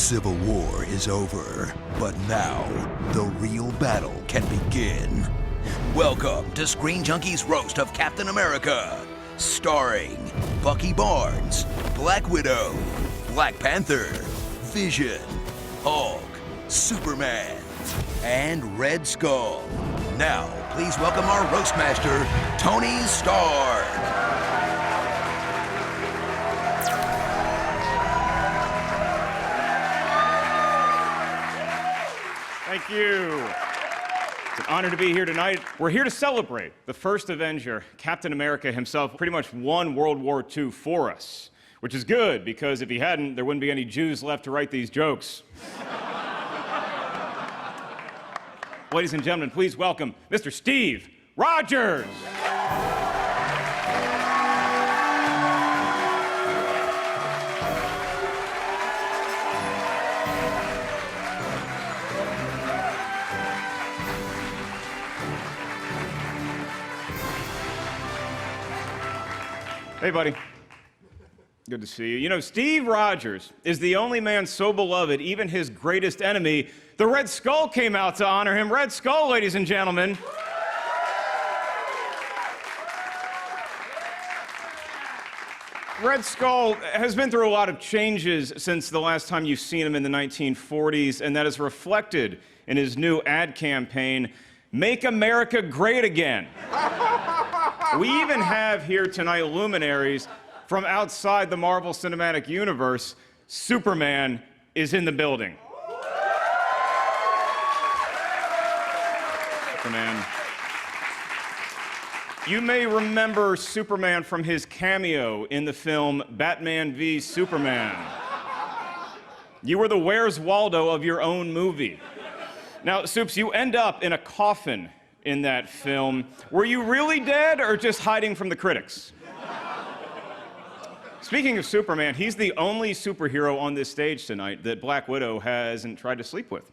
Civil War is over, but now the real battle can begin. Welcome to Screen Junkies' roast of Captain America, starring Bucky Barnes, Black Widow, Black Panther, Vision, Hulk, Superman, and Redskull. Now, please welcome our roast master, tonystark. Thank you. It's an honor to be here tonight. We're here to celebrate the first Avenger. Captain America himself pretty much won World War II for us, which is good because if he hadn't, there wouldn't be any Jews left to write these jokes. Ladies and gentlemen, please welcome Mr. Steve Rogers. Hey, buddy. Good to see you. You know, Steve Rogers is the only man so beloved, even his greatest enemy, the Red Skull, came out to honor him. Red Skull, ladies and gentlemen. Red Skull has been through a lot of changes since the last time you've seen him in the 1940s, and that is reflected in his new ad campaign, Make America Great Again. We even have here tonight luminaries from outside the Marvel Cinematic Universe. Superman is in the building. Superman. You may remember Superman from his cameo in the film Batman v Superman. You were the Where's Waldo of your own movie. Now, Supes, you end up in a coffin in that film. Were you really dead or just hiding from the critics? Speaking of Superman, he's the only superhero on this stage tonight that Black Widow hasn't tried to sleep with.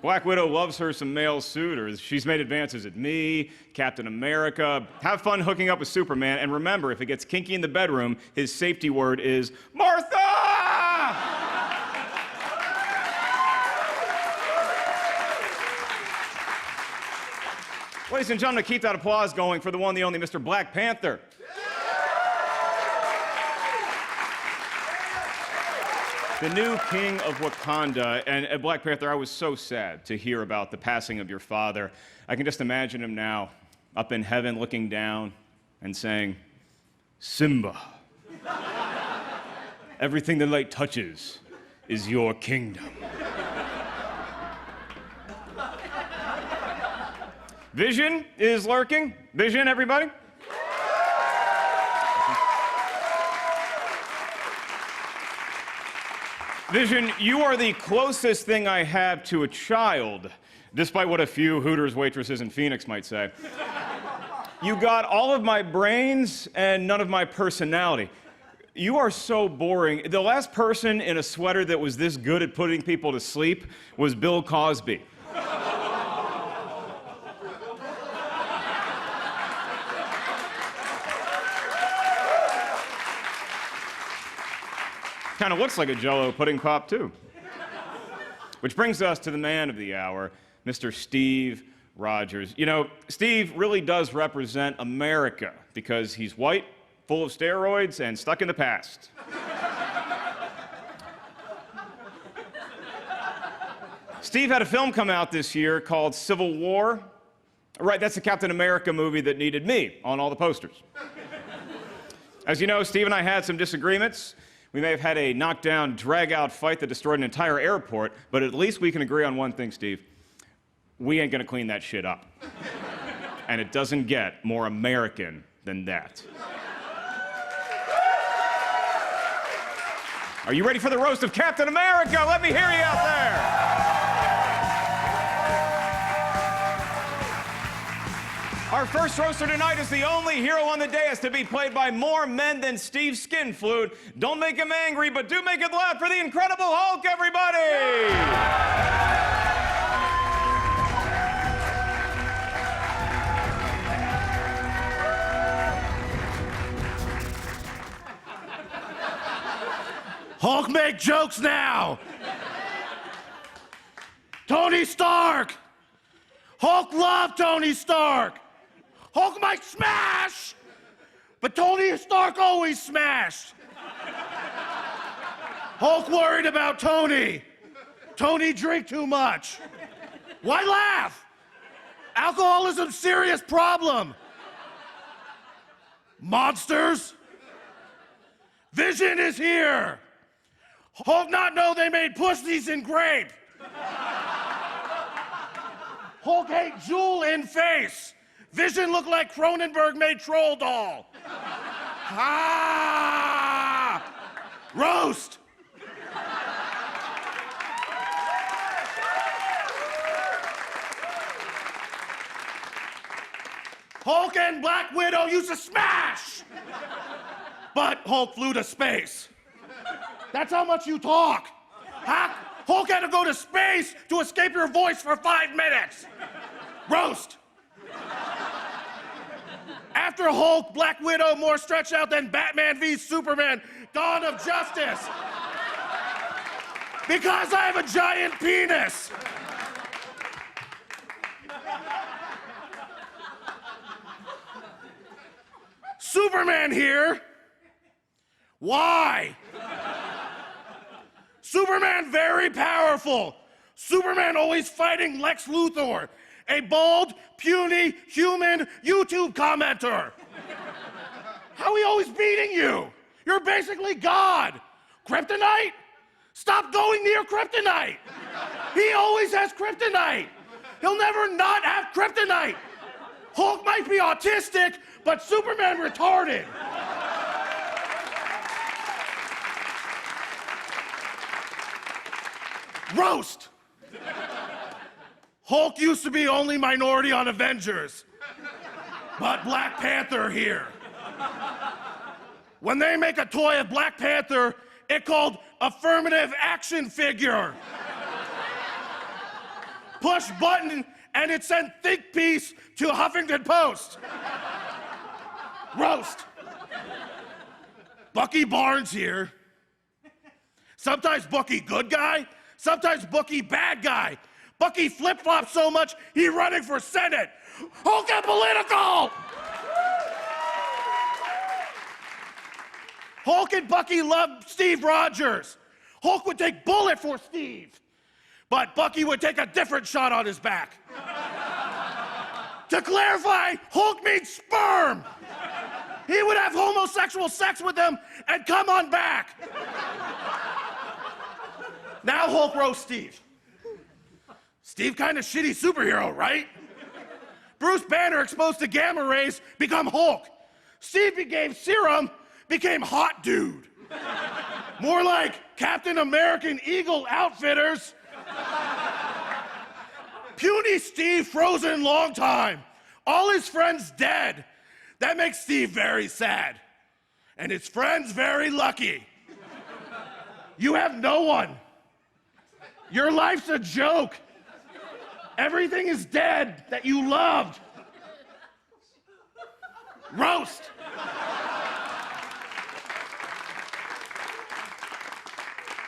Black Widow loves her some male suitors. She's made advances at me, Captain America. Have fun hooking up with Superman, and remember, if it gets kinky in the bedroom, his safety word is Martha! Ladies and gentlemen, keep that applause going for the one, the only Mr. Black Panther. The new king of Wakanda. And Black Panther, I was so sad to hear about the passing of your father. I can just imagine him now, up in heaven, looking down and saying, Simba, everything the light touches is your kingdom. Vision is lurking. Vision, everybody. Vision, you are the closest thing I have to a child, despite what a few Hooters waitresses in Phoenix might say. You got all of my brains and none of my personality. You are so boring. The last person in a sweater that was this good at putting people to sleep was Bill Cosby. Kind of looks like a Jell-O pudding pop, too. Which brings us to the man of the hour, Mr. Steve Rogers. You know, Steve really does represent America because he's white, full of steroids, and stuck in the past. Steve had a film come out this year called Civil War. Right, that's the Captain America movie that needed me on all the posters. As you know, Steve and I had some disagreements. We may have had a knockdown, drag-out fight that destroyed an entire airport, but at least we can agree on one thing, Steve. We ain't gonna clean that shit up. And it doesn't get more American than that. Are you ready for the roast of Captain America? Let me hear you out there. Our first roaster tonight is the only hero on the dais to be played by more men than Steve Skinflute. Don't make him angry, but do make it loud for the Incredible Hulk, everybody! Hulk make jokes now. Tony Stark. Hulk loved Tony Stark. Hulk might smash, but Tony Stark always smashed. Hulk worried about Tony. Tony drink too much. Why laugh? Alcoholism's serious problem. Monsters. Vision is here. Hulk not know they made pussies in grape. Hulk hate jewel in face. Vision look like Cronenberg made troll doll. Ah! Roast. Hulk and Black Widow used to smash, but Hulk flew to space. That's how much you talk. Huh? Hulk had to go to space to escape your voice for 5 minutes. Roast. After Hulk, Black Widow more stretched out than Batman v Superman, Dawn of Justice. Because I have a giant penis. Superman here. Why? Superman very powerful. Superman always fighting Lex Luthor, a bald, puny, human YouTube commenter. How he always beating you? You're basically God. Kryptonite? Stop going near kryptonite. He always has kryptonite. He'll never not have kryptonite. Hulk might be autistic, but Superman retarded. Roast. Hulk used to be only minority on Avengers, but Black Panther here. When they make a toy of Black Panther, it called affirmative action figure. Push button and it sent think piece to Huffington Post. Roast. Buckybarnes here. Sometimes Bucky good guy, sometimes Bucky bad guy. Bucky flip-flops so much, he running for Senate. Hulk get political! Hulk and Bucky love Steve Rogers. Hulk would take bullet for Steve, but Bucky would take a different shot on his back. To clarify, Hulk means sperm. He would have homosexual sex with them and come on back. Now Hulk roast Steve. Steve kind of shitty superhero, right? Bruce Banner exposed to gamma rays, become Hulk. Steve became serum, became hot dude. More like Captain American Eagle Outfitters. Puny Steve frozen long time. All his friends dead. That makes Steve very sad. And his friends very lucky. You have no one. Your life's a joke. Everything is dead that you loved. Roast.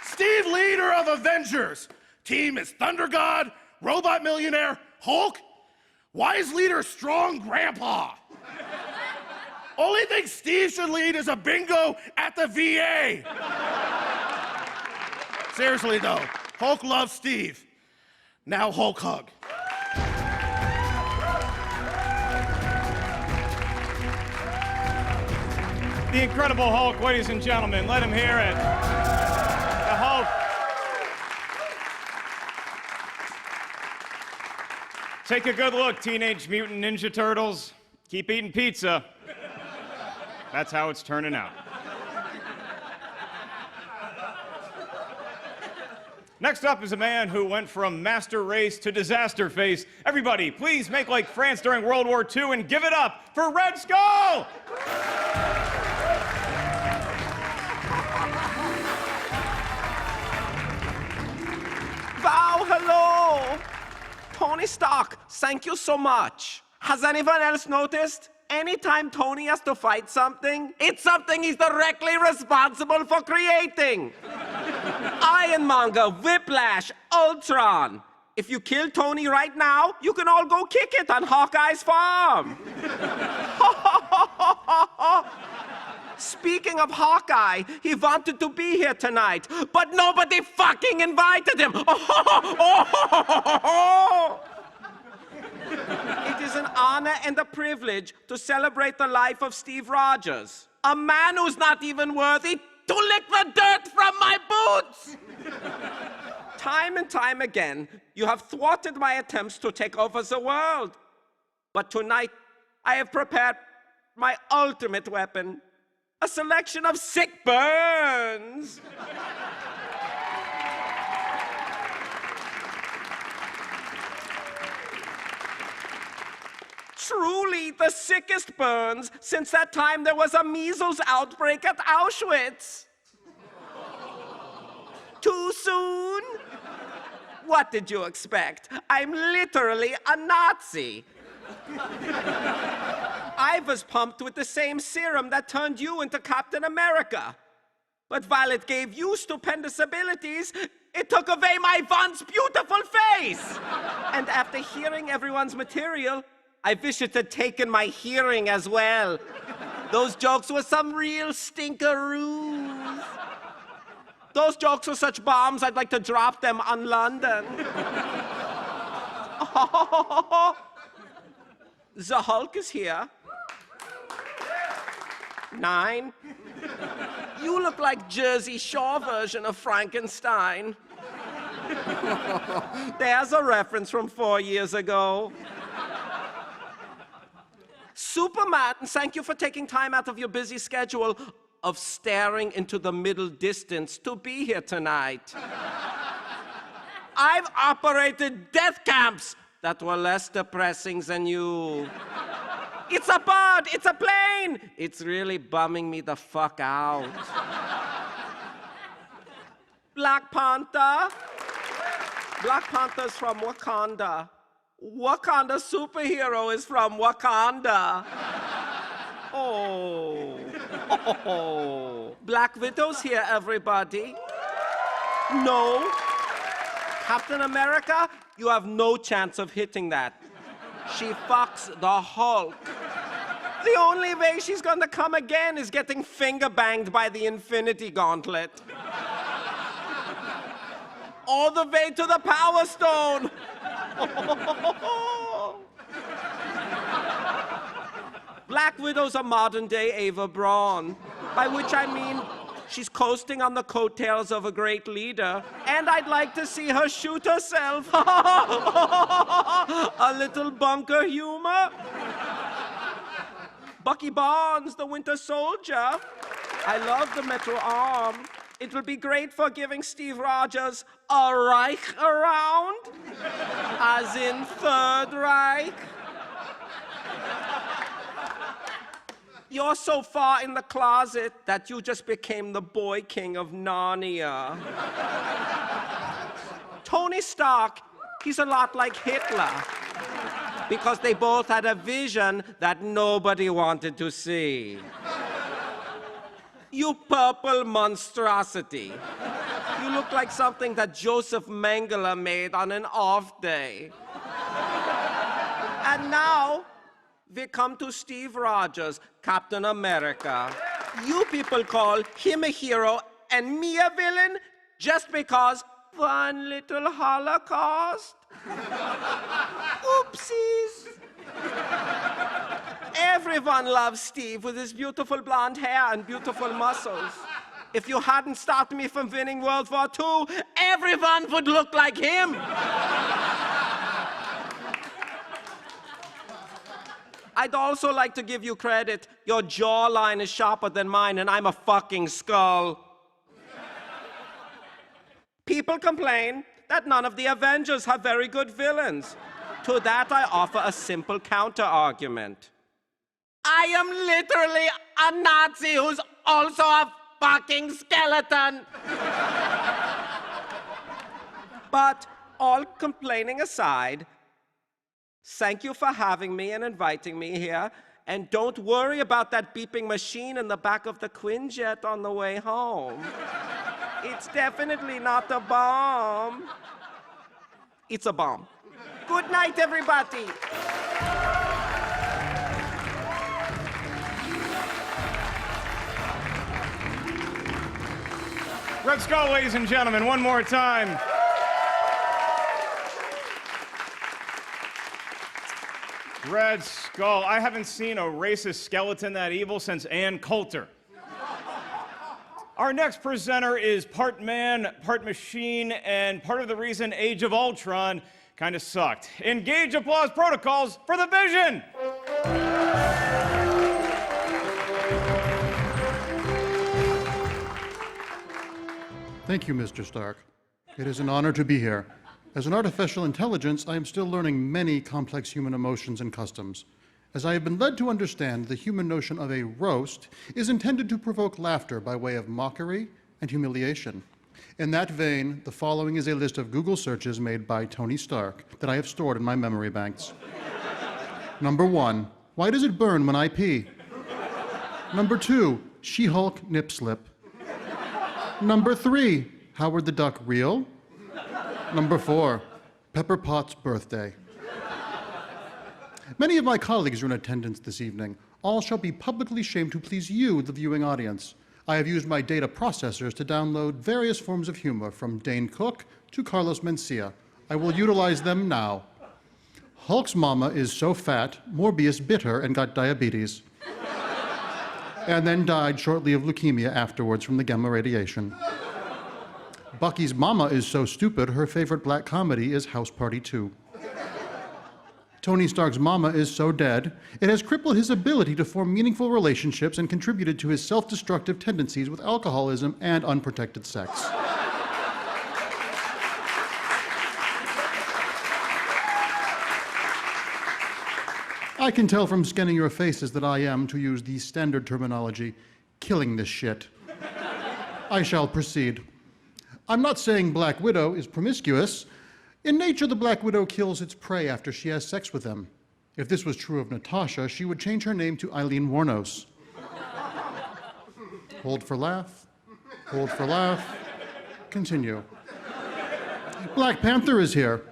Steve, leader of Avengers. Team is Thunder God, Robot Millionaire, Hulk. Why is leader Strong Grandpa? Only thing Steve should lead is a bingo at the VA. Seriously though, Hulk loves Steve. Now Hulk hug. The Incredible Hulk, ladies and gentlemen, let him hear it. The Hulk. Take a good look, Teenage Mutant Ninja Turtles. Keep eating pizza. That's how it's turning out. Next up is a man who went from master race to disaster face. Everybody, please make like France during World War II and give it up for Redskull! Wow, hello! Tony Stark, thank you so much. Has anyone else noticed? Anytime Tony has to fight something, it's something he's directly responsible for creating. Ironmonger, Whiplash, Ultron. If you kill Tony right now, you can all go kick it on Hawkeye's farm. Speaking of Hawkeye, he wanted to be here tonight, but nobody fucking invited him. It is an honor and a privilege to celebrate the life of Steve Rogers, a man who's not even worthy to lick the dirt from my boots. Time and time again, you have thwarted my attempts to take over the world. But tonight, I have prepared my ultimate weapon, a selection of sick burns. Truly the sickest burns since that time there was a measles outbreak at Auschwitz. Too soon? What did you expect? I'm literally a Nazi. I was pumped with the same serum that turned you into Captain America. But while it gave you stupendous abilities, it took away my once beautiful face. And after hearing everyone's material, I wish it had taken my hearing as well. Those jokes were some real stinkeroos. Those jokes were such bombs, I'd like to drop them on London. The Hulk is here. 9. You look like Jersey Shore version of Frankenstein. There's a reference from 4 years ago. Superman, thank you for taking time out of your busy schedule of staring into the middle distance to be here tonight. I've operated death camps that were less depressing than you. It's a bird, it's a plane. It's really bumming me the fuck out. Black Panther. Black Panther's from Wakanda. Wakanda superhero is from Wakanda. Oh. Black Widow's here, everybody. No. Captain America, you have no chance of hitting that. She fucks the Hulk. The only way she's gonna come again is getting finger banged by the Infinity Gauntlet. All the way to the Power Stone. Black Widow's a modern-day Ava Braun, by which I mean she's coasting on the coattails of a great leader, and I'd like to see her shoot herself. A little bunker humor. Buckybarnes, the Winter Soldier. I love the metal arm. It will be great for giving Steve Rogers a Reich around, as in Third Reich. You're so far in the closet that you just became the boy king of Narnia. Tony Stark, he's a lot like Hitler, because they both had a vision that nobody wanted to see. You purple monstrosity. You look like something that Joseph Mengele made on an off day. And now, we come to Steve Rogers, Captain America. You people call him a hero and me a villain just because one little Holocaust? Oopsies. Everyone loves Steve with his beautiful blonde hair and beautiful muscles. If you hadn't stopped me from winning World War II, everyone would look like him. I'd also like to give you credit. Your jawline is sharper than mine, and I'm a fucking skull. People complain that none of the Avengers have very good villains. To that, I offer a simple counter-argument. I am literally a Nazi who's also a fucking skeleton. But all complaining aside, thank you for having me and inviting me here. And don't worry about that beeping machine in the back of the Quinjet on the way home. It's definitely not a bomb. It's a bomb. Good night, everybody. Red Skull, ladies and gentlemen, one more time. Red Skull. I haven't seen a racist skeleton that evil since Ann Coulter. Our next presenter is part man, part machine, and part of the reason Age of Ultron kind of sucked. Engage applause protocols for the Vision! Thank you, Mr. Stark. It is an honor to be here. As an artificial intelligence, I am still learning many complex human emotions and customs. As I have been led to understand, the human notion of a roast is intended to provoke laughter by way of mockery and humiliation. In that vein, the following is a list of Google searches made by Tony Stark that I have stored in my memory banks. Number 1, why does it burn when I pee? Number 2, She-Hulk nip slip. Number 3, Howard the Duck real? Number 4, Pepper Potts' birthday. Many of my colleagues are in attendance this evening. All shall be publicly shamed to please you, the viewing audience. I have used my data processors to download various forms of humor, from Dane Cook to Carlos Mencia. I will utilize them now. Hulk's mama is so fat, Morbius bit her and got diabetes. And then died shortly of leukemia afterwards from the gamma radiation. Bucky's mama is so stupid, her favorite black comedy is House Party 2. Tony Stark's mama is so dead, it has crippled his ability to form meaningful relationships and contributed to his self-destructive tendencies with alcoholism and unprotected sex. I can tell from scanning your faces that I am, to use the standard terminology, killing this shit. I shall proceed. I'm not saying Black Widow is promiscuous. In nature, the Black Widow kills its prey after she has sex with them. If this was true of Natasha, she would change her name to Eileen Warnos. Hold for laugh. Hold for laugh. Continue. Black Panther is here.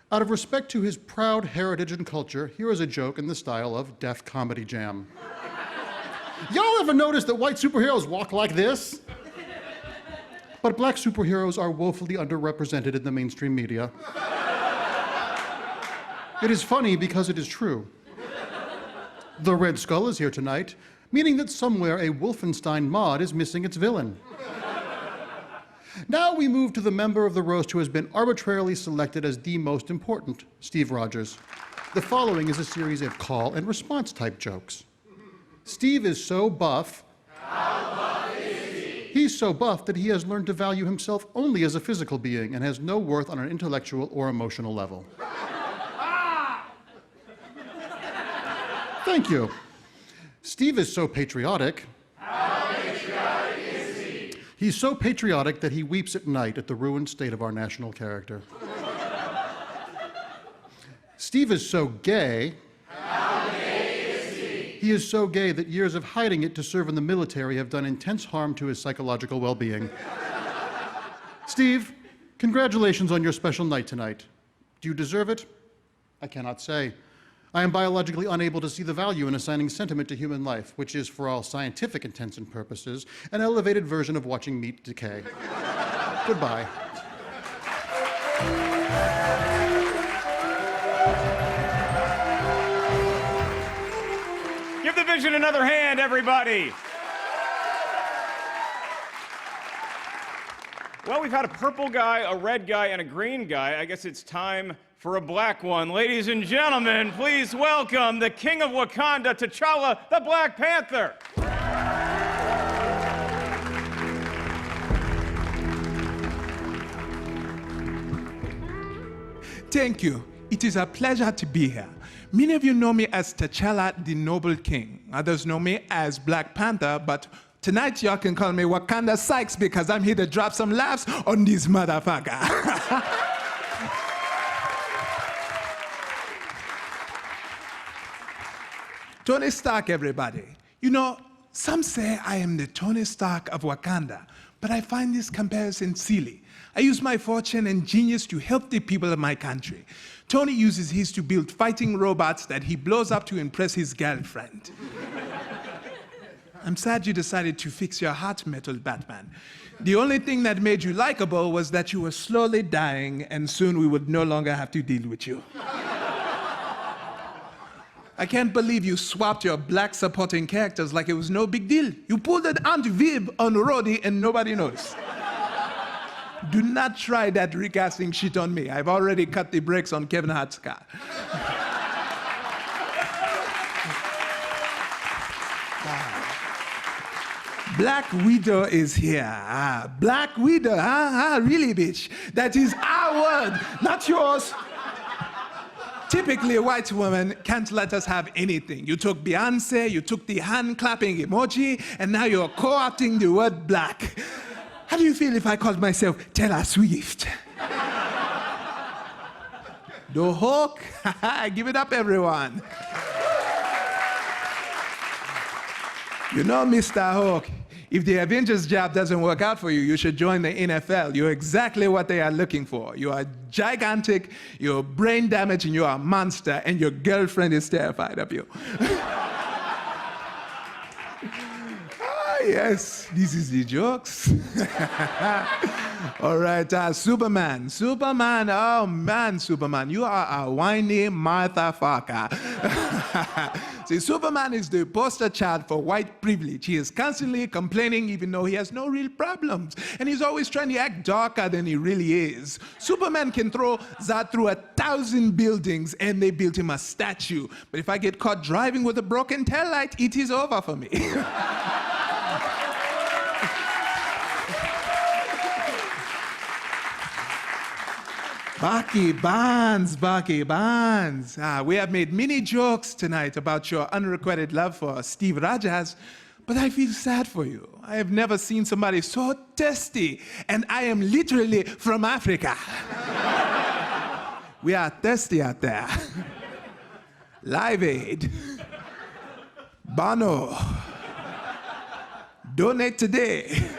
Out of respect to his proud heritage and culture, here is a joke in the style of Def Comedy Jam. Y'all ever notice that white superheroes walk like this? But black superheroes are woefully underrepresented in the mainstream media. It is funny because it is true. The Red Skull is here tonight, meaning that somewhere a Wolfenstein mod is missing its villain. Now we move to the member of the roast who has been arbitrarily selected as the most important, Steve Rogers. The following is a series of call and response type jokes. Steve is so buff. How buff is he? He's so buff that he has learned to value himself only as a physical being and has no worth on an intellectual or emotional level. Thank you. Steve is so patriotic. How patriotic is he? He's so patriotic that he weeps at night at the ruined state of our national character. Steve is so gay. How gay is he? He is so gay that years of hiding it to serve in the military have done intense harm to his psychological well-being. Steve, congratulations on your special night tonight. Do you deserve it? I cannot say. I am biologically unable to see the value in assigning sentiment to human life, which is, for all scientific intents and purposes, an elevated version of watching meat decay. Goodbye. Give the Vision another hand, everybody. Well, we've had a purple guy, a red guy, and a green guy. I guess it's time for a black one. Ladies and gentlemen, please welcome the King of Wakanda, T'Challa, the Black Panther. Thank you. It is a pleasure to be here. Many of you know me as T'Challa, the Noble King. Others know me as Black Panther, but tonight y'all can call me Wakanda Sykes because I'm here to drop some laughs on this motherfucker. Tony Stark, everybody. You know, some say I am the Tony Stark of Wakanda, but I find this comparison silly. I use my fortune and genius to help the people of my country. Tony uses his to build fighting robots that he blows up to impress his girlfriend. I'm sad you decided to fix your heart metal, Batman. The only thing that made you likable was that you were slowly dying, and soon we would no longer have to deal with you. I can't believe you swapped your black supporting characters like it was no big deal. You pulled an Aunt Viv on Roddy and nobody noticed. Do not try that recasting shit on me. I've already cut the brakes on Kevin Hart's car. Black Widow is here. Black Widow, really, bitch? That is our word, not yours. Typically, a white woman can't let us have anything. You took Beyonce, you took the hand-clapping emoji, and now you're co-opting the word black. How do you feel if I called myself Taylor Swift? The Hulk? Give it up, everyone. You know, Mr. Hulk, if the Avengers job doesn't work out for you, you should join the NFL. You're exactly what they are looking for. You are gigantic, you're brain damaged, and you're a monster, and your girlfriend is terrified of you. Yes, this is the jokes. All right, Superman. Superman, oh man, Superman, you are a whiny motherfucker. See, Superman is the poster child for white privilege. He is constantly complaining even though he has no real problems. And he's always trying to act darker than he really is. Superman can throw that through 1,000 buildings and they built him a statue. But if I get caught driving with a broken taillight, it is over for me. Bucky Barnes. We have made many jokes tonight about your unrequited love for Steve Rogers, but I feel sad for you. I have never seen somebody so thirsty, and I am literally from Africa. We are thirsty out there. Live Aid. Bono. Donate today.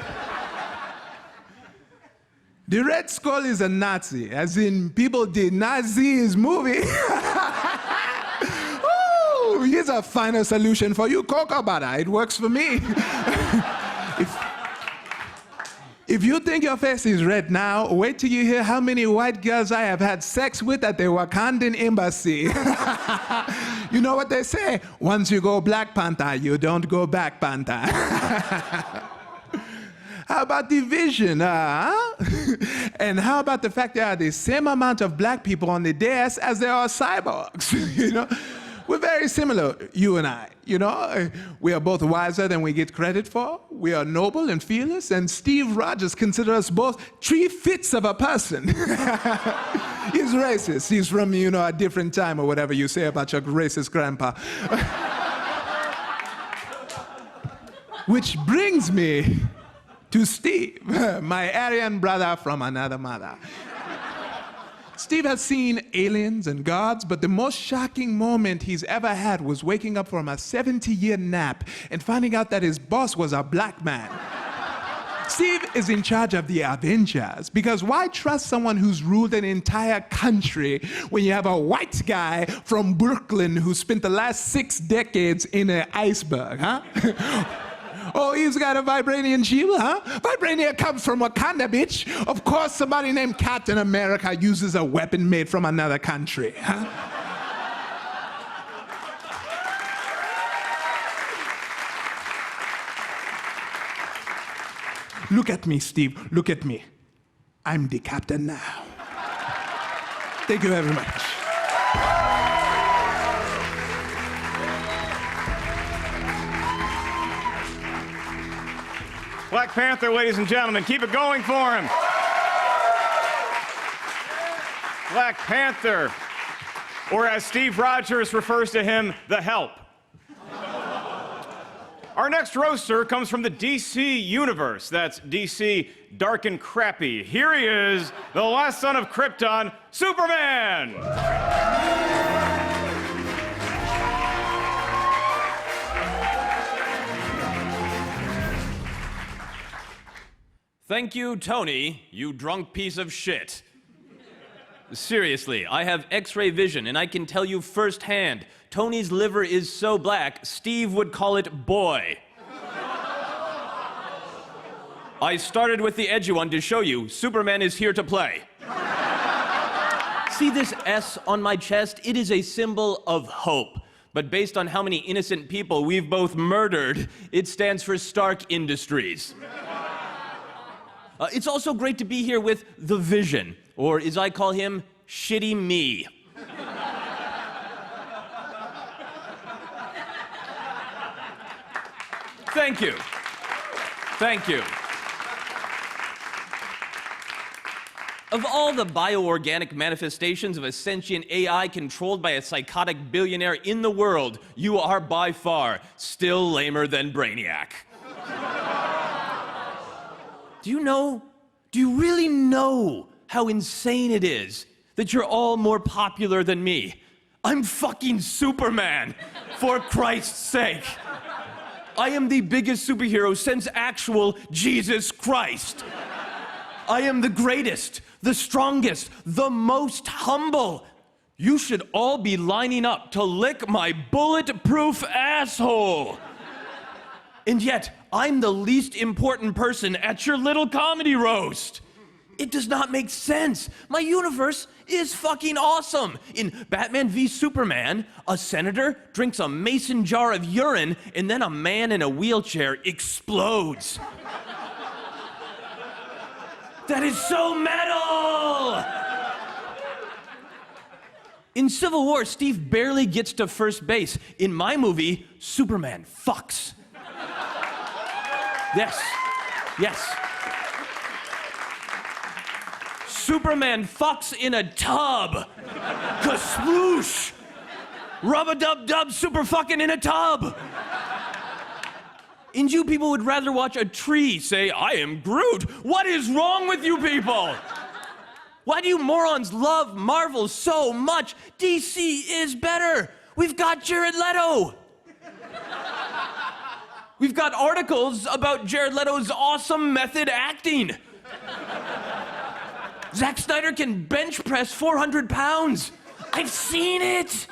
The redskull is a Nazi, as in people did not see his movie. Oh, here's a final solution for you, cocoa butter. It works for me. If you think your face is red now, wait till you hear how many white girls I have had sex with at the Wakandan embassy. You know what they say? Once you go Black Panther, you don't go back Panther. How about the vision, And how about the fact there are the same amount of black people on the dais as there are cyborgs, you know? We're very similar, you and I, you know? We are both wiser than we get credit for. We are noble and fearless, and Steve Rogers considers us both 3/5 of a person. He's racist. He's from, you know, a different time or whatever you say about your racist grandpa. Which brings me to Steve, my Aryan brother from another mother. Steve has seen aliens and gods, but the most shocking moment he's ever had was waking up from a 70-year nap and finding out that his boss was a black man. Steve is in charge of the Avengers, because why trust someone who's ruled an entire country when you have a white guy from Brooklyn who spent the last 6 decades in an iceberg, huh? Oh, he's got a vibranium shield, huh? Vibranium comes from Wakanda, bitch. Of course, somebody named Captain America uses a weapon made from another country, huh? Look at me, Steve. Look at me. I'm the captain now. Thank you very much. Black Panther, ladies and gentlemen, keep it going for him. Black Panther, or as Steve Rogers refers to him, the Help. Our next roaster comes from the DC universe. That's DC dark and crappy. Here he is, the last son of Krypton, Superman. Thank you, Tony, you drunk piece of shit. Seriously, I have X-ray vision, and I can tell you firsthand, Tony's liver is so black, Steve would call it boy. I started with the edgy one to show you, Superman is here to play. See this S on my chest? It is a symbol of hope. But based on how many innocent people we've both murdered, it stands for Stark Industries. It's also great to be here with the Vision, or as I call him, Shitty Me. Thank you. Thank you. Of all the bioorganic manifestations of a sentient AI controlled by a psychotic billionaire in the world, you are by far still lamer than Brainiac. Do you really know how insane it is that you're all more popular than me? I'm fucking Superman, for Christ's sake. I am the biggest superhero since actual Jesus Christ. I am the greatest, the strongest, the most humble. You should all be lining up to lick my bulletproof asshole. And yet, I'm the least important person at your little comedy roast. It does not make sense. My universe is fucking awesome. In Batman v Superman, a senator drinks a mason jar of urine, and then a man in a wheelchair explodes. That is so metal! In Civil War, Steve barely gets to first base. In my movie, Superman fucks. Yes. Superman fucks in a tub. Kasploosh! Rub-a-dub-dub super fucking in a tub. And you people would rather watch a tree say, I am Groot. What is wrong with you people? Why do you morons love Marvel so much? DC is better. We've got Jared Leto. We've got articles about Jared Leto's awesome method acting. Zack Snyder can bench press 400 pounds. I've seen it.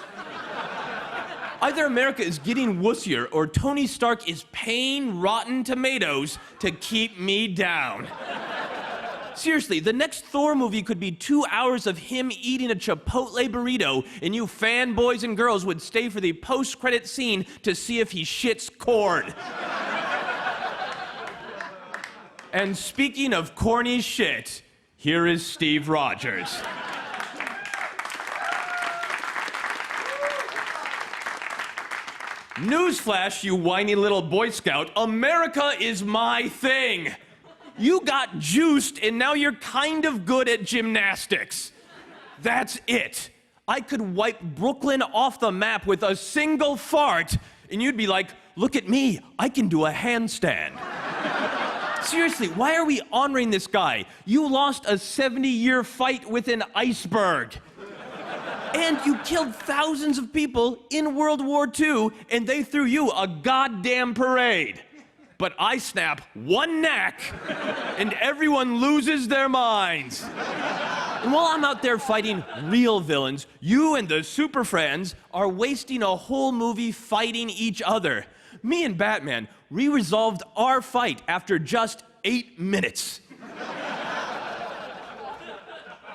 Either America is getting wussier or Tony Stark is paying Rotten Tomatoes to keep me down. Seriously, the next Thor movie could be 2 hours of him eating a Chipotle burrito, and you fanboys and girls would stay for the post-credit scene to see if he shits corn. And speaking of corny shit, here is Steve Rogers. Newsflash, you whiny little Boy Scout, America is my thing. You got juiced and now you're kind of good at gymnastics. That's it. I could wipe Brooklyn off the map with a single fart and you'd be like, look at me, I can do a handstand. Seriously, why are we honoring this guy? You lost a 70-year fight with an iceberg. And you killed thousands of people in World War II, and they threw you a goddamn parade. But I snap one neck, and everyone loses their minds. And while I'm out there fighting real villains, you and the Super Friends are wasting a whole movie fighting each other. Me and Batman, we resolved our fight after just 8 minutes.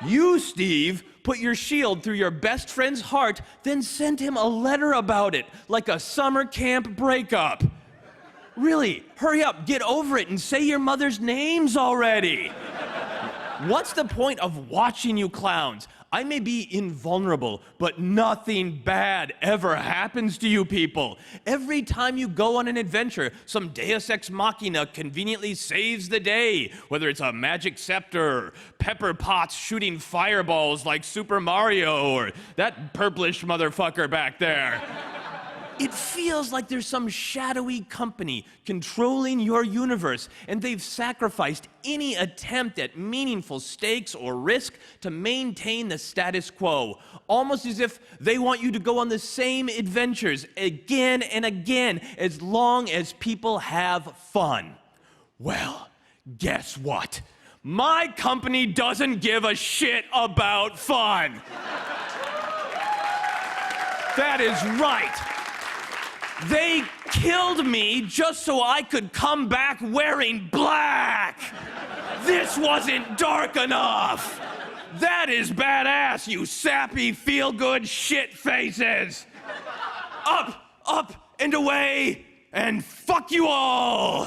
You, Steve, put your shield through your best friend's heart, then sent him a letter about it, like a summer camp breakup. Really, hurry up, get over it, and say your mother's names already. What's the point of watching you clowns? I may be invulnerable, but nothing bad ever happens to you people. Every time you go on an adventure, some deus ex machina conveniently saves the day, whether it's a magic scepter, Pepper Potts shooting fireballs like Super Mario, or that purplish motherfucker back there. It feels like there's some shadowy company controlling your universe, and they've sacrificed any attempt at meaningful stakes or risk to maintain the status quo, almost as if they want you to go on the same adventures again and again as long as people have fun. Well, Guess what? My company doesn't give a shit about fun. That is right. They killed me just so I could come back wearing black. This wasn't dark enough. That is badass, you sappy, feel-good shit faces. Up, up, and away, and fuck you all.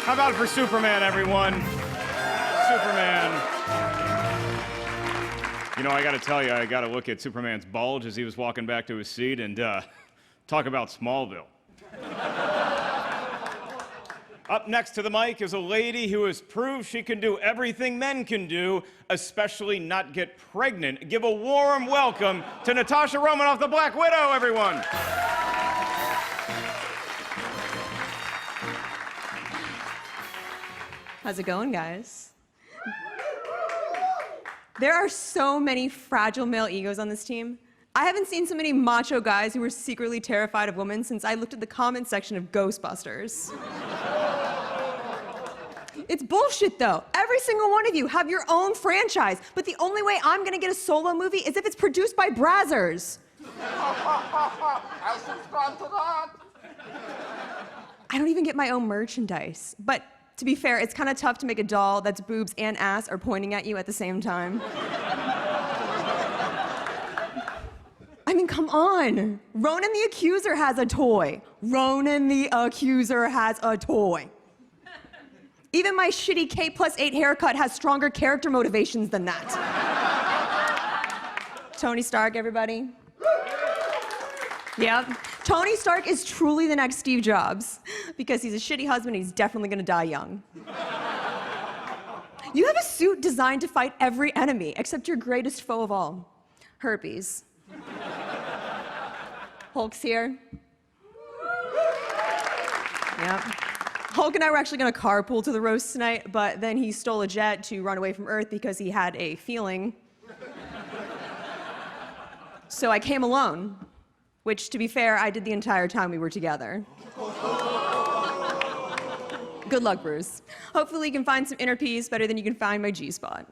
How about it for Superman, everyone? Superman. You know, I gotta tell you, I gotta look at Superman's bulge as he was walking back to his seat and talk about Smallville. Up next to the mic is a lady who has proved she can do everything men can do, especially not get pregnant. Give a warm welcome to Natasha Romanoff, the Black Widow, everyone. How's it going, guys? There are so many fragile male egos on this team. I haven't seen so many macho guys who were secretly terrified of women since I looked at the comment section of Ghostbusters. It's bullshit, though. Every single one of you have your own franchise, but the only way I'm gonna get a solo movie is if it's produced by Brazzers. I subscribe to that. I don't even get my own merchandise, but to be fair, it's kind of tough to make a doll that's boobs and ass are pointing at you at the same time. I mean, come on. Ronan the Accuser has a toy. Ronan the Accuser has a toy. Even my shitty K+8 haircut has stronger character motivations than that. Tony Stark, everybody? Yep. Tony Stark is truly the next Steve Jobs because he's a shitty husband and he's definitely gonna die young. You have a suit designed to fight every enemy except your greatest foe of all, herpes. Hulk's here. Yep. Hulk and I were actually gonna carpool to the roast tonight, but then he stole a jet to run away from Earth because he had a feeling. So I came alone, which, to be fair, I did the entire time we were together. Good luck, Bruce. Hopefully you can find some inner peace better than you can find my G-spot.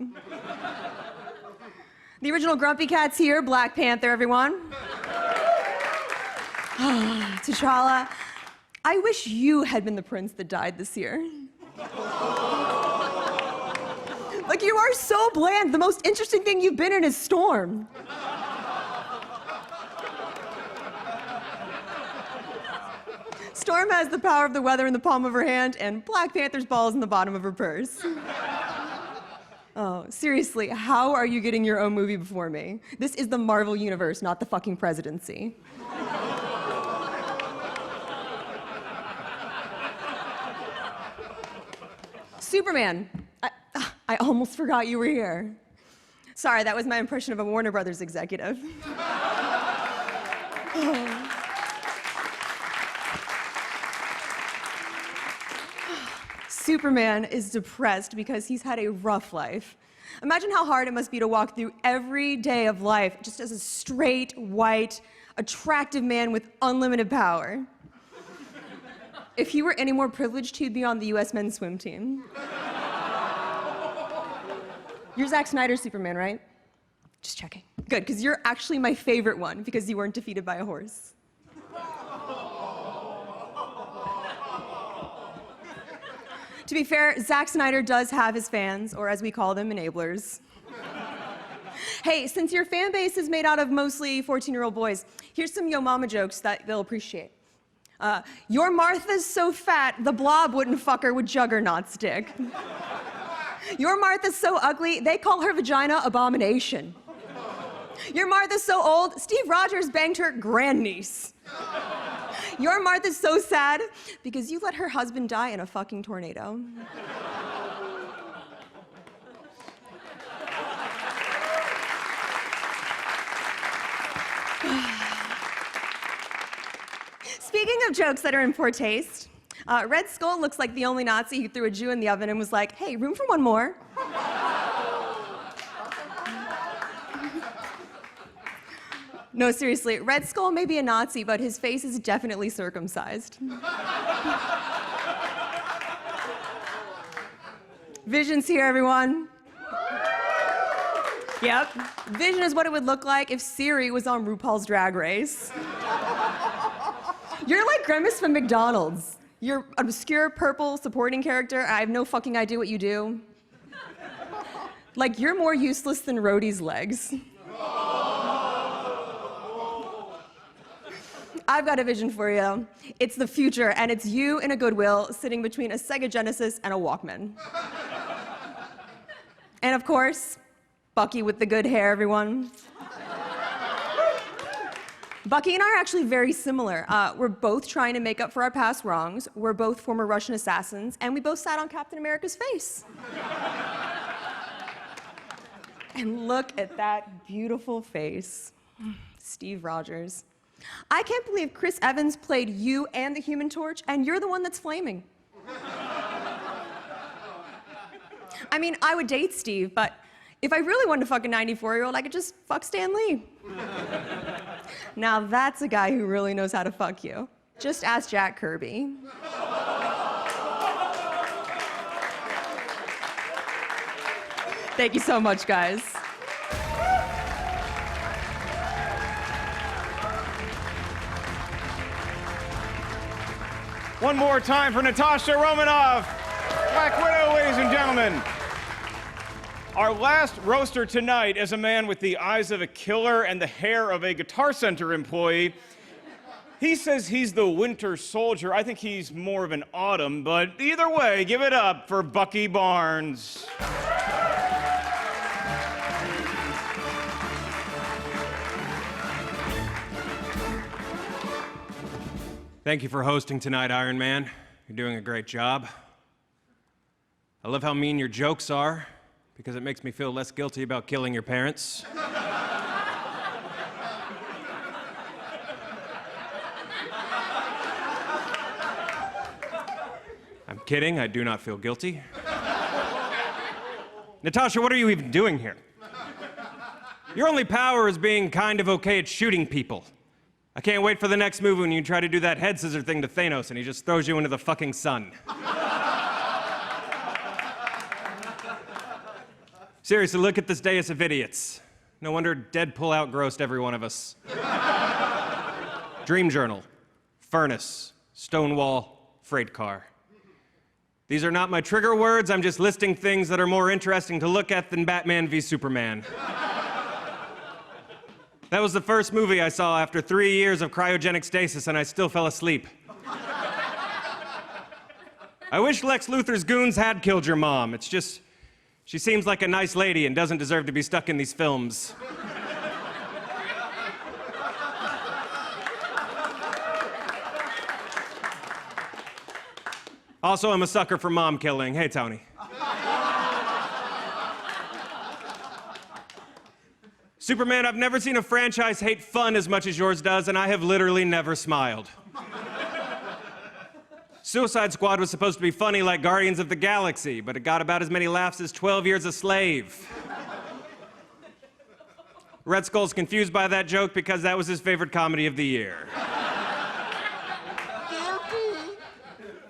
The original Grumpy Cat's here, Black Panther, everyone. T'Challa, I wish you had been the prince that died this year. Like, you are so bland. The most interesting thing you've been in is Storm. Storm has the power of the weather in the palm of her hand, and Black Panther's ball is in the bottom of her purse. Oh, seriously, how are you getting your own movie before me? This is the Marvel Universe, not the fucking presidency. Superman, I almost forgot you were here. Sorry, that was my impression of a Warner Brothers executive. Superman is depressed because he's had a rough life. Imagine how hard it must be to walk through every day of life just as a straight, white, attractive man with unlimited power. If he were any more privileged, he'd be on the US men's swim team. You're Zack Snyder's Superman, right? Just checking. Good, because you're actually my favorite one because you weren't defeated by a horse. To be fair, Zack Snyder does have his fans, or as we call them, enablers. Hey, since your fan base is made out of mostly 14-year-old boys, here's some Yo Mama jokes that they'll appreciate. Your Martha's so fat, the blob wouldn't fuck her with Juggernaut stick. Your Martha's so ugly, they call her vagina abomination. Your Martha's so old, Steve Rogers banged her grandniece. Your Martha's so sad because you let her husband die in a fucking tornado. Speaking of jokes that are in poor taste, Red Skull looks like the only Nazi who threw a Jew in the oven and was like, hey, room for one more? No, seriously, Red Skull may be a Nazi, but his face is definitely circumcised. Vision's here, everyone. Yep. Vision is what it would look like if Siri was on RuPaul's Drag Race. You're like Grimace from McDonald's. You're an obscure purple supporting character. I have no fucking idea what you do. Like, you're more useless than Rhodey's legs. I've got a vision for you. It's the future, and it's you in a Goodwill sitting between a Sega Genesis and a Walkman. And of course, Bucky with the good hair, everyone. Bucky and I are actually very similar. We're both trying to make up for our past wrongs. We're both former Russian assassins, and we both sat on Captain America's face. And look at that beautiful face. Steve Rogers. I can't believe Chris Evans played you and the Human Torch, and you're the one that's flaming. I mean, I would date Steve, but if I really wanted to fuck a 94-year-old, I could just fuck Stan Lee. Now that's a guy who really knows how to fuck you. Just ask Jack Kirby. Thank you so much, guys. One more time for Natasha Romanoff, Black Widow, ladies and gentlemen. Our last roaster tonight is a man with the eyes of a killer and the hair of a Guitar Center employee. He says he's the Winter Soldier. I think he's more of an autumn, but either way, give it up for buckybarnes. Thank you for hosting tonight, Iron Man. You're doing a great job. I love how mean your jokes are, because it makes me feel less guilty about killing your parents. I'm kidding, I do not feel guilty. Natasha, what are you even doing here? Your only power is being kind of okay at shooting people. I can't wait for the next movie when you try to do that head scissor thing to Thanos and he just throws you into the fucking sun. Seriously, look at this dais of idiots. No wonder Deadpool outgrossed every one of us. Dream Journal, Furnace, Stonewall, Freight Car. These are not my trigger words, I'm just listing things that are more interesting to look at than Batman v Superman. That was the first movie I saw after 3 years of cryogenic stasis, and I still fell asleep. I wish Lex Luthor's goons had killed your mom. It's just, she seems like a nice lady and doesn't deserve to be stuck in these films. Also, I'm a sucker for mom killing. Hey, Tony. Superman, I've never seen a franchise hate fun as much as yours does, and I have literally never smiled. Suicide Squad was supposed to be funny like Guardians of the Galaxy, but it got about as many laughs as 12 Years a Slave. Red Skull's confused by that joke because that was his favorite comedy of the year.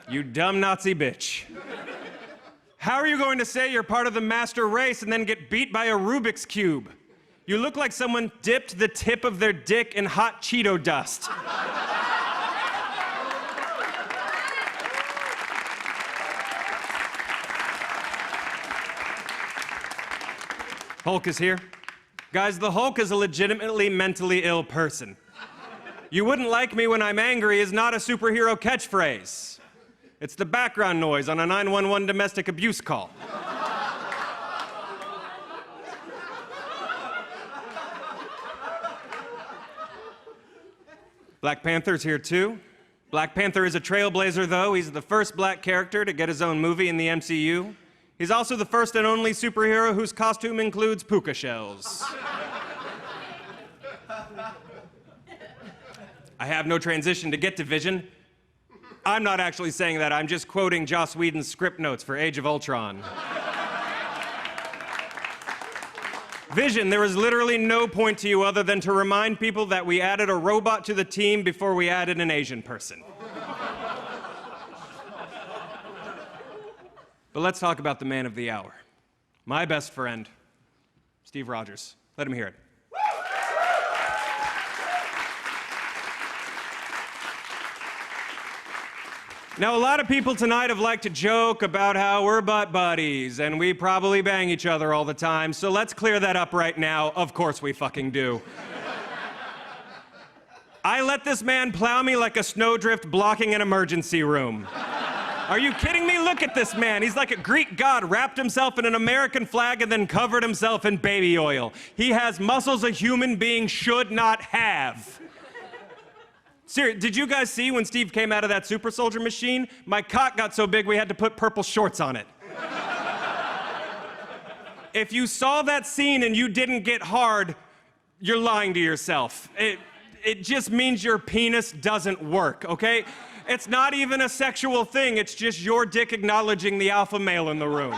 You dumb Nazi bitch. How are you going to say you're part of the master race and then get beat by a Rubik's Cube? You look like someone dipped the tip of their dick in hot Cheeto dust. Hulk is here. Guys, the Hulk is a legitimately mentally ill person. You wouldn't like me when I'm angry is not a superhero catchphrase. It's the background noise on a 911 domestic abuse call. Black Panther's here too. Black Panther is a trailblazer though. He's the first black character to get his own movie in the MCU. He's also the first and only superhero whose costume includes puka shells. I have no transition to get to Vision. I'm not actually saying that, I'm just quoting Joss Whedon's script notes for Age of Ultron. Vision, there was literally no point to you other than to remind people that we added a robot to the team before we added an Asian person. But let's talk about the man of the hour. My best friend, Steve Rogers. Let him hear it. Now, a lot of people tonight have liked to joke about how we're butt buddies and we probably bang each other all the time, so let's clear that up right now. Of course we fucking do. I let this man plow me like a snowdrift blocking an emergency room. Are you kidding me? Look at this man. He's like a Greek god, wrapped himself in an American flag and then covered himself in baby oil. He has muscles a human being should not have. Seriously, did you guys see when Steve came out of that super soldier machine? My cock got so big we had to put purple shorts on it. If you saw that scene and you didn't get hard, you're lying to yourself. It just means your penis doesn't work, okay? It's not even a sexual thing, it's just your dick acknowledging the alpha male in the room.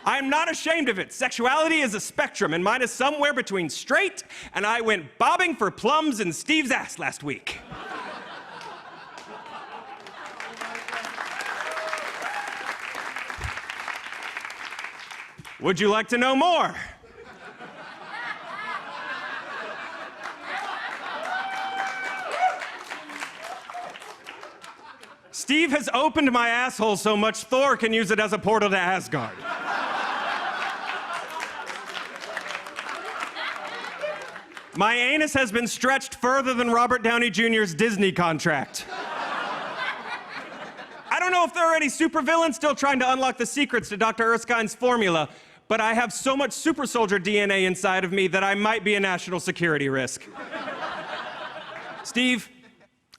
I'm not ashamed of it. Sexuality is a spectrum, and mine is somewhere between straight, and I went bobbing for plums in Steve's ass last week. Would you like to know more? Steve has opened my asshole so much Thor can use it as a portal to Asgard. My anus has been stretched further than Robert Downey Jr.'s Disney contract. I don't know if there are any supervillains still trying to unlock the secrets to Dr. Erskine's formula, but I have so much super soldier DNA inside of me that I might be a national security risk. Steve,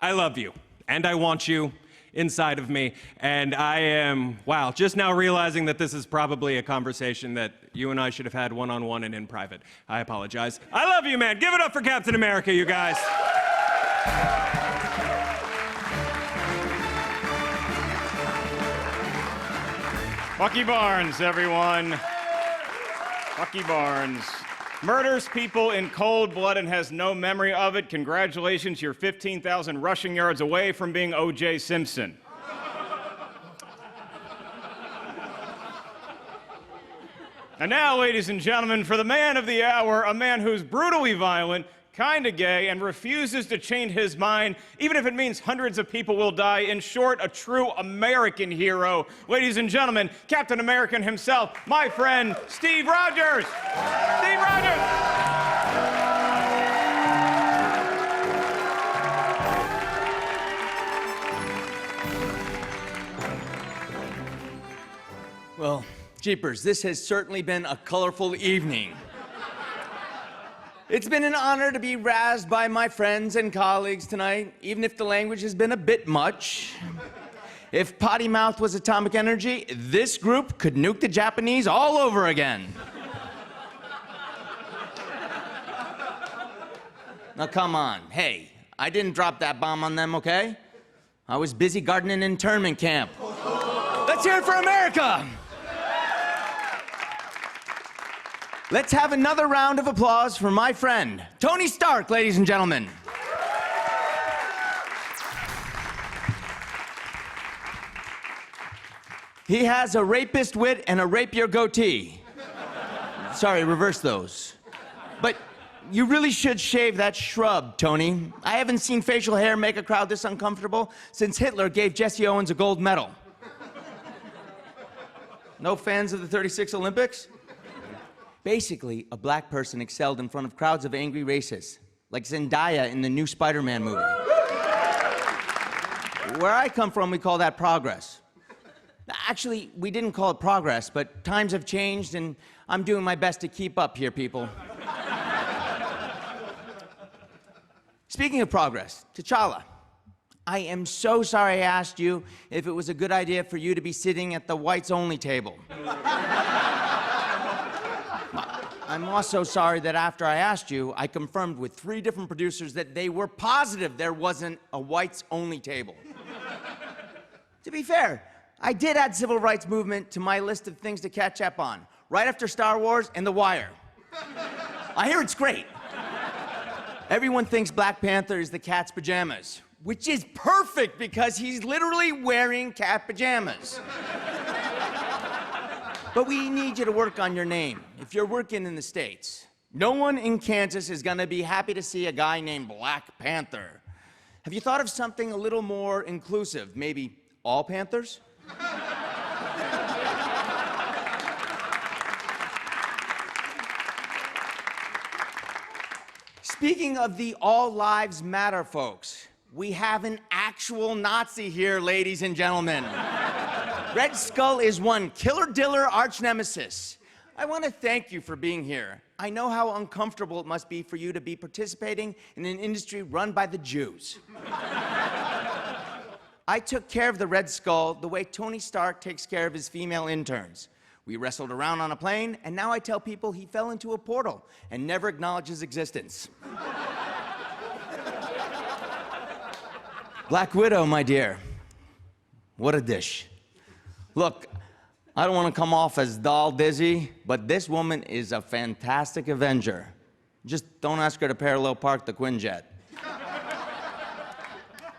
I love you, and I want you inside of me, and I am, wow, just now realizing that this is probably a conversation that you and I should have had one-on-one and in private. I apologize. I love you, man. Give it up for Captain America, you guys. Bucky Barnes, everyone. Bucky Barnes. Murders people in cold blood and has no memory of it. Congratulations, you're 15,000 rushing yards away from being O.J. Simpson. And now, ladies and gentlemen, for the man of the hour, a man who's brutally violent, kinda gay, and refuses to change his mind, even if it means hundreds of people will die. In short, a true American hero. Ladies and gentlemen, Captain America himself, my friend, Steve Rogers! Steve Rogers! Well, jeepers, this has certainly been a colorful evening. It's been an honor to be razzed by my friends and colleagues tonight, even if the language has been a bit much. If potty mouth was atomic energy, this group could nuke the Japanese all over again. Now, come on. Hey, I didn't drop that bomb on them, okay? I was busy guarding an internment camp. Let's hear it for America! Let's have another round of applause for my friend, Tony Stark, ladies and gentlemen. He has a rapist wit and a rapier goatee. Sorry, reverse those. But you really should shave that shrub, Tony. I haven't seen facial hair make a crowd this uncomfortable since Hitler gave Jesse Owens a gold medal. No fans of the '36 Olympics? Basically, a black person excelled in front of crowds of angry racists, like Zendaya in the new Spider-Man movie. Where I come from, we call that progress. Actually, we didn't call it progress, but times have changed, and I'm doing my best to keep up here, people. Speaking of progress, T'Challa, I am so sorry I asked you if it was a good idea for you to be sitting at the whites-only table. I'm also sorry that after I asked you, I confirmed with 3 different producers that they were positive there wasn't a whites-only table. To be fair, I did add civil rights movement to my list of things to catch up on, right after Star Wars and The Wire. I hear it's great. Everyone thinks Black Panther is the cat's pajamas, which is perfect because he's literally wearing cat pajamas. But we need you to work on your name. If you're working in the States, no one in Kansas is gonna be happy to see a guy named Black Panther. Have you thought of something a little more inclusive? Maybe all Panthers? Speaking of the all lives matter folks, we have an actual Nazi here, ladies and gentlemen. Redskull is one killer diller arch nemesis. I want to thank you for being here. I know how uncomfortable it must be for you to be participating in an industry run by the Jews. I took care of the Redskull the way Tony Stark takes care of his female interns. We wrestled around on a plane, and now I tell people he fell into a portal and never acknowledged his existence. Black Widow, my dear. What a dish. Look, I don't want to come off as doll dizzy, but this woman is a fantastic Avenger. Just don't ask her to parallel park the Quinjet.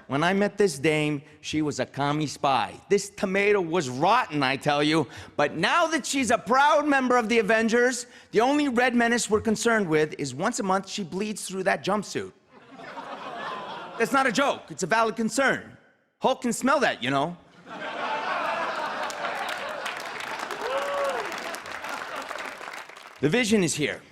When I met this dame, she was a commie spy. This tomato was rotten, I tell you. But now that she's a proud member of the Avengers, the only red menace we're concerned with is once a month she bleeds through that jumpsuit. That's not a joke. It's a valid concern. Hulk can smell that, you know. The Vision is here.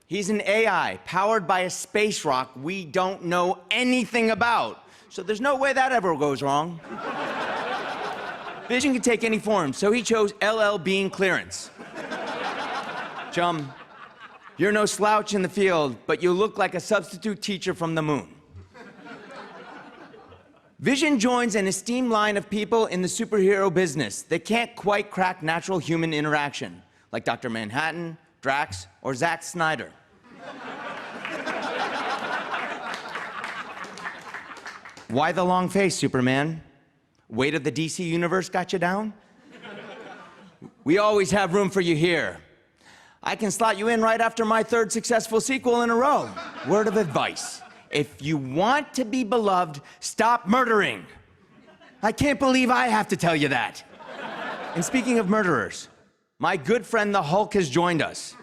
He's an AI powered by a space rock we don't know anything about. So there's no way that ever goes wrong. Vision can take any form, so he chose LL Bean clearance. Chum, you're no slouch in the field, but you look like a substitute teacher from the moon. Vision joins an esteemed line of people in the superhero business that can't quite crack natural human interaction, like Dr. Manhattan, Drax, or Zack Snyder. Why the long face, Superman? Weight of the DC universe got you down? We always have room for you here. I can slot you in right after my third successful sequel in a row. Word of advice. If you want to be beloved, stop murdering. I can't believe I have to tell you that. And speaking of murderers, my good friend the Hulk has joined us.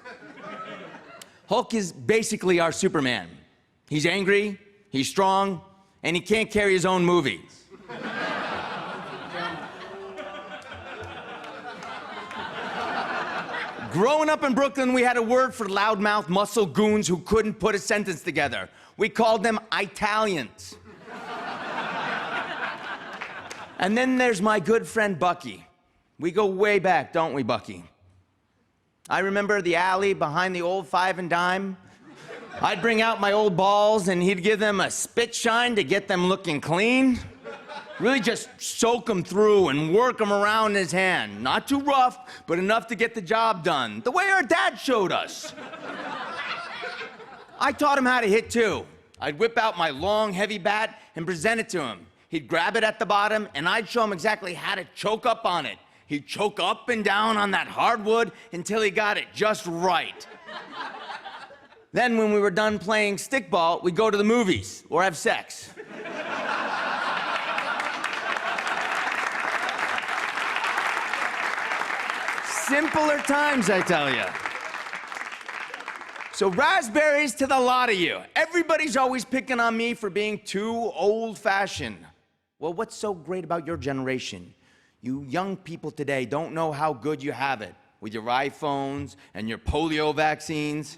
Hulk is basically our Superman. He's angry, he's strong, and he can't carry his own movie. Growing up in Brooklyn, we had a word for loudmouth muscle goons who couldn't put a sentence together. We called them Italians. And then there's my good friend Bucky. We go way back, don't we, Bucky? I remember the alley behind the old Five and Dime. I'd bring out my old balls and he'd give them a spit shine to get them looking clean. Really just soak them through and work them around in his hand. Not too rough, but enough to get the job done, the way our dad showed us. I taught him how to hit too. I'd whip out my long, heavy bat and present it to him. He'd grab it at the bottom and I'd show him exactly how to choke up on it. He'd choke up and down on that hardwood until he got it just right. Then when we were done playing stickball, we'd go to the movies or have sex. Simpler times, I tell you. So raspberries to the lot of you. Everybody's always picking on me for being too old-fashioned. Well, what's so great about your generation? You young people today don't know how good you have it with your iPhones and your polio vaccines.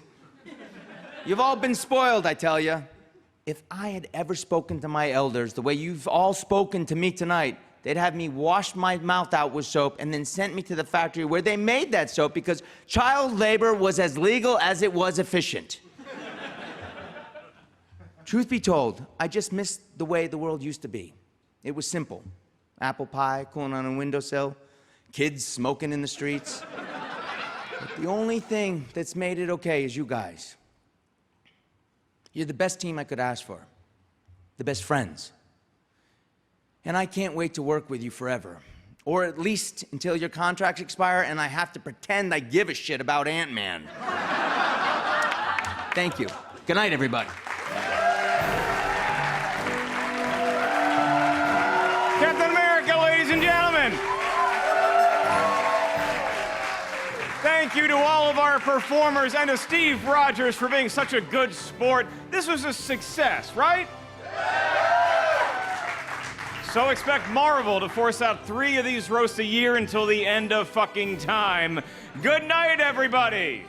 You've all been spoiled, I tell you. If I had ever spoken to my elders the way you've all spoken to me tonight, they'd have me wash my mouth out with soap and then sent me to the factory where they made that soap because child labor was as legal as it was efficient. Truth be told, I just miss the way the world used to be. It was simple. Apple pie cooling on a windowsill, kids smoking in the streets. But the only thing that's made it okay is you guys. You're the best team I could ask for, the best friends. And I can't wait to work with you forever. Or at least until your contracts expire and I have to pretend I give a shit about Ant-Man. Thank you. Good night, everybody. Captain America, ladies and gentlemen. Thank you to all of our performers and to Steve Rogers for being such a good sport. This was a success, right? So expect Marvel to force out 3 of these roasts a year until the end of fucking time. Good night, everybody.